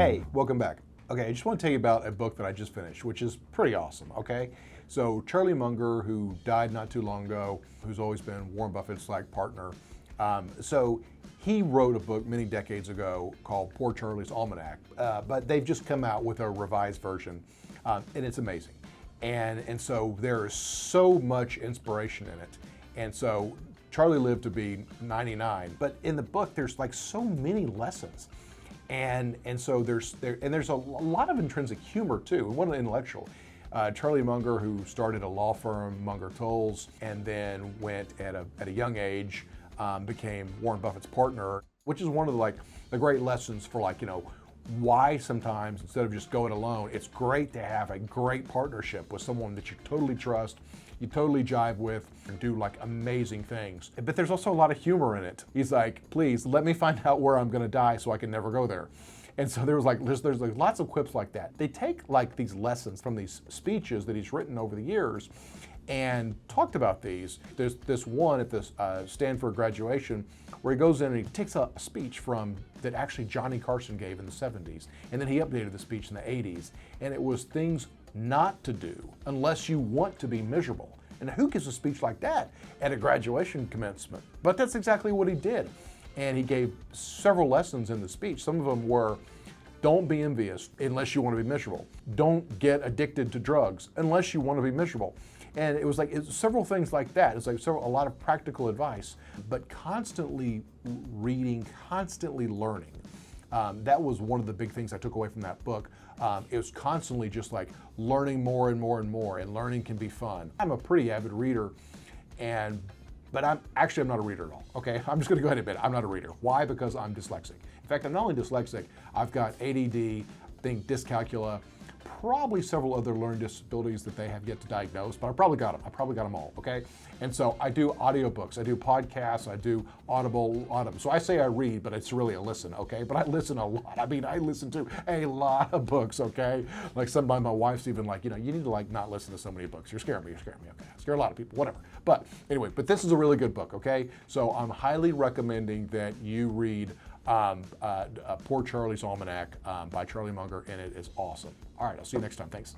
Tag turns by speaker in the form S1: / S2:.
S1: Hey, welcome back. Okay, I just want to tell you about a book that I just finished, which is pretty awesome, okay? So Charlie Munger, who died not too long ago, who's always been Warren Buffett's partner, so he wrote a book many decades ago called Poor Charlie's Almanac, but they've just come out with a revised version, and it's amazing. And so there is so much inspiration in it. And so Charlie lived to be 99, but in the book there's so many lessons. And so there's a lot of intrinsic humor too. It wasn't intellectual. Charlie Munger, who started a law firm, Munger Tolles, and then went at a young age, became Warren Buffett's partner, which is one of the great lessons for why sometimes instead of just going alone, it's great to have a great partnership with someone that you totally trust, you totally jive with, and do amazing things. But there's also a lot of humor in it. He's like, please let me find out where I'm gonna die so I can never go there. And so there was there's lots of quips like that. They take these lessons from these speeches that he's written over the years and talked about these. There's this one at this Stanford graduation where he goes in and he takes a speech that actually Johnny Carson gave in the 70s, and then he updated the speech in the 80s, and it was things not to do unless you want to be miserable. And who gives a speech like that at a graduation commencement? But that's exactly what he did. And he gave several lessons in the speech. Some of them were, don't be envious unless you want to be miserable. Don't get addicted to drugs unless you want to be miserable. And it was several things like that. It's a lot of practical advice, but constantly reading, constantly learning. That was one of the big things I took away from that book. It was constantly just learning more and more and more, and learning can be fun. I'm a pretty avid reader, but I'm not a reader at all, okay? I'm just gonna go ahead and admit I'm not a reader. Why? Because I'm dyslexic. In fact, I'm not only dyslexic, I've got ADD, dyscalculia, probably several other learning disabilities that they have yet to diagnose, but I probably got them all, okay? And so I do audiobooks, I do podcasts, I do Audible. So I say I read, but it's really a listen, okay? But I listen a lot. I mean, I listen to a lot of books, okay? Sometimes my wife's even you need to not listen to so many books. You're scaring me, okay? I scare a lot of people, whatever. But anyway, this is a really good book, okay? So I'm highly recommending that you read Poor Charlie's Almanac by Charlie Munger, and it is awesome. All right, I'll see you next time. Thanks.